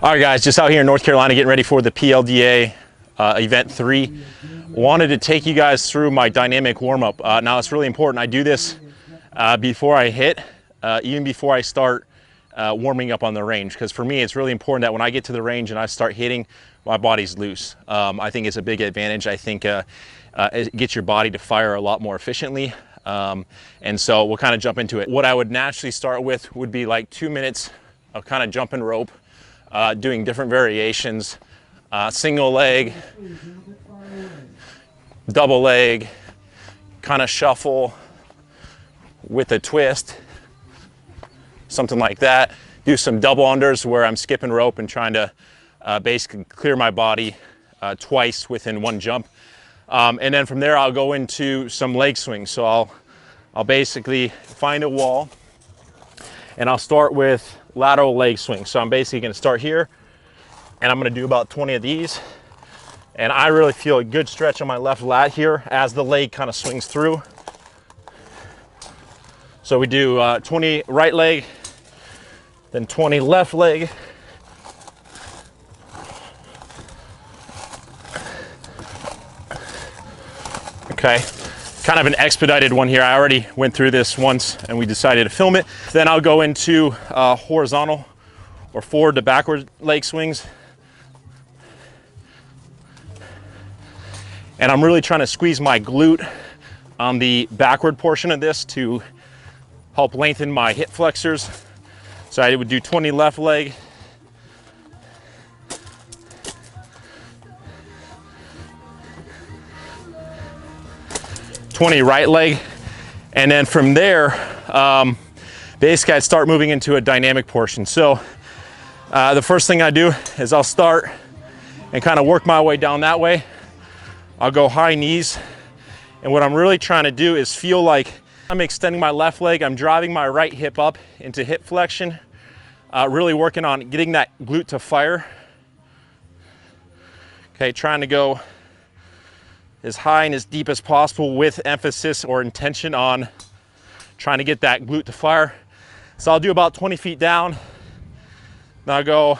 All right, guys, just out here in North Carolina getting ready for the PLDA Event 3. Wanted to take you guys through my dynamic warm-up. Now, it's really important. I do this before I hit, even before I start warming up on the range, because for me, it's really important that when I get to the range and I start hitting, my body's loose. I think it's a big advantage. I think it gets your body to fire a lot more efficiently. And so we'll kind of jump into it. What I would naturally start with would be like 2 minutes of kind of jumping rope, doing different variations, single leg, double leg, kind of shuffle with a twist, something like that. Do some double unders where I'm skipping rope and trying to basically clear my body twice within one jump. And then from there, I'll go into some leg swings. So I'll basically find a wall and I'll start with lateral leg swings. So I'm basically gonna start here and I'm gonna do about 20 of these. And I really feel a good stretch on my left lat here as the leg kind of swings through. So we do 20 right leg, then 20 left leg. Okay, kind of an expedited one here. I already went through this once and we decided to film it. Then I'll go into horizontal or forward to backward leg swings. And I'm really trying to squeeze my glute on the backward portion of this to help lengthen my hip flexors. So I would do 20 left leg, 20 right leg, and then from there, basically I'd start moving into a dynamic portion. So the first thing I do is I'll start and kind of work my way down that way. I'll go high knees, and what I'm really trying to do is feel like I'm extending my left leg, I'm driving my right hip up into hip flexion, really working on getting that glute to fire. Okay, trying to go as high and as deep as possible with emphasis or intention on trying to get that glute to fire. So I'll do about 20 feet down, then I'll go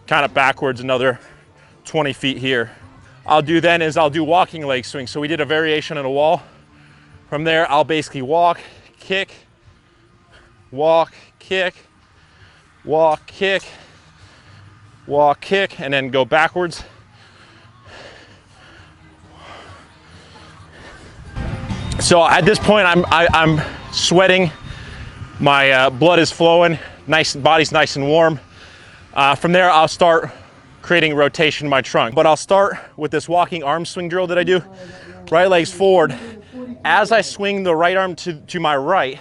kind of backwards another 20 feet here. I'll do then is I'll do walking leg swing. So we did a variation on a wall. From there, I'll basically walk, kick, walk, kick, walk, kick, walk, kick, and then go backwards. So at this point, I'm sweating. My blood is flowing. Nice, body's nice and warm. From there, I'll start creating rotation in my trunk. But I'll start with this walking arm swing drill that I do. Right leg's forward. As I swing the right arm to my right,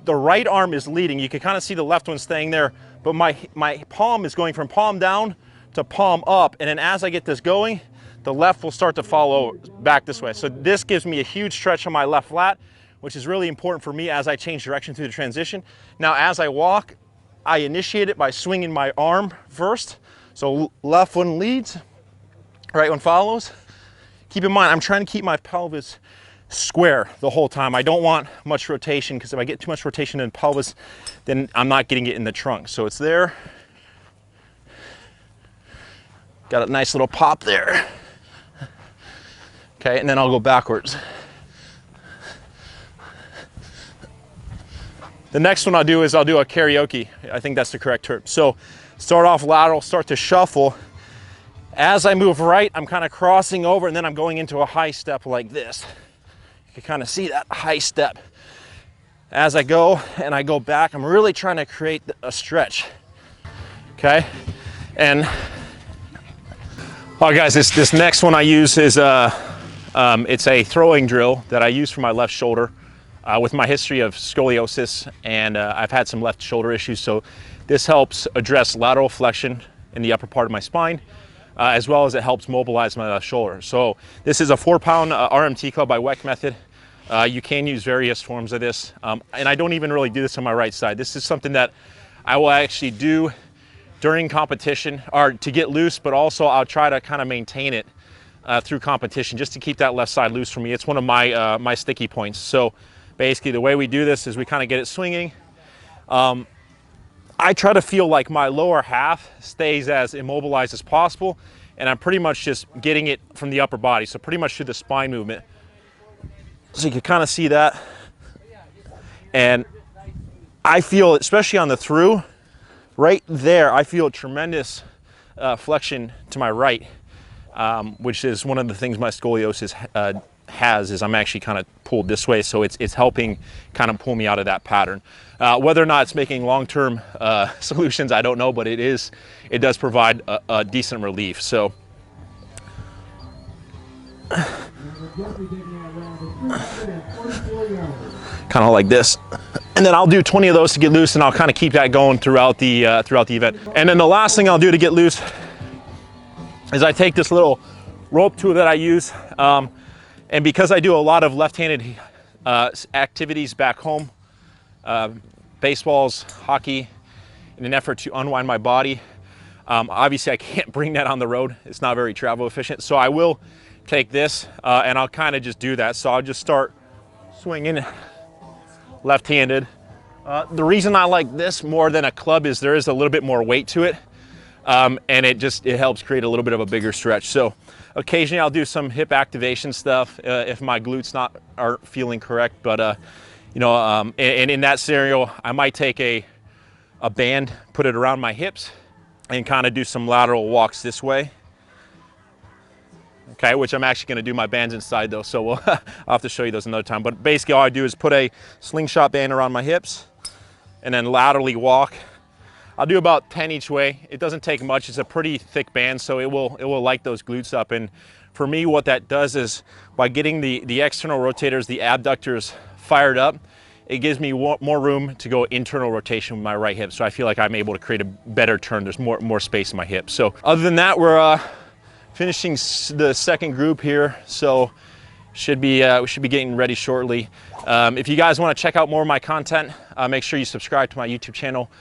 the right arm is leading. You can kind of see the left one staying there, but my palm is going from palm down to palm up. And then as I get this going, the left will start to follow back this way. So this gives me a huge stretch on my left lat, which is really important for me as I change direction through the transition. Now, as I walk, I initiate it by swinging my arm first. So left one leads, right one follows. Keep in mind, I'm trying to keep my pelvis square the whole time. I don't want much rotation, because if I get too much rotation in the pelvis, then I'm not getting it in the trunk. So it's there. Got a nice little pop there. Okay, and then I'll go backwards. The next one I'll do is I'll do a karaoke. I think that's the correct term. So start off lateral, start to shuffle. As I move right, I'm kind of crossing over, and then I'm going into a high step like this. You can kind of see that high step. As I go and I go back, I'm really trying to create a stretch. Okay, and oh guys, this next one I use is it's a throwing drill that I use for my left shoulder. With my history of scoliosis, and I've had some left shoulder issues, so this helps address lateral flexion in the upper part of my spine, as well as it helps mobilize my left shoulder. So this is a 4-pound RMT club by WEC method. You can use various forms of this, and I don't even really do this on my right side. This is something that I will actually do during competition, or to get loose, but also I'll try to kind of maintain it through competition, just to keep that left side loose for me. It's one of my my sticky points. So basically the way we do this is we kind of get it swinging. I try to feel like my lower half stays as immobilized as possible, and I'm pretty much just getting it from the upper body, so pretty much through the spine movement. So you can kind of see that. And I feel, especially on the through, right there, I feel a tremendous flexion to my right, which is one of the things my scoliosis has, is I'm actually kind of pulled this way, so it's helping kind of pull me out of that pattern. Whether or not it's making long-term solutions, I don't know, but it does provide a decent relief. So kind of like this, and then I'll do 20 of those to get loose, and I'll kind of keep that going throughout the event. And then the last thing I'll do to get loose is I take this little rope tool that I use, and because I do a lot of left-handed activities back home, baseballs, hockey, in an effort to unwind my body, obviously I can't bring that on the road. It's not very travel efficient, so I will take this and I'll kind of just do that. So I'll just start swinging left-handed. The reason I like this more than a club is there is a little bit more weight to it, and it helps create a little bit of a bigger stretch. So occasionally I'll do some hip activation stuff if my glutes aren't feeling correct, but you know, and in that scenario I might take a band, put it around my hips, and kind of do some lateral walks this way. Okay, which I'm actually going to do my bands inside though, so I'll have to show you those another time. But basically all I do is put a slingshot band around my hips and then laterally walk. I'll do about 10 each way. It doesn't take much. It's a pretty thick band, so it will light those glutes up. And for me, what that does is by getting the external rotators, the abductors fired up, it gives me more room to go internal rotation with my right hip. So I feel like I'm able to create a better turn. There's more space in my hip. So other than that, we're finishing the second group here, so we should be getting ready shortly. If you guys want to check out more of my content, make sure you subscribe to my YouTube channel.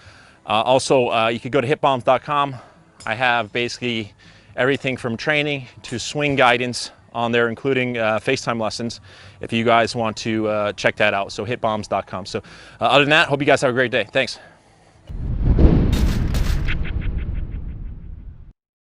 Also, you could go to hitbombs.com. I have basically everything from training to swing guidance on there, including FaceTime lessons, if you guys want to check that out. So hitbombs.com. So other than that, hope you guys have a great day. Thanks.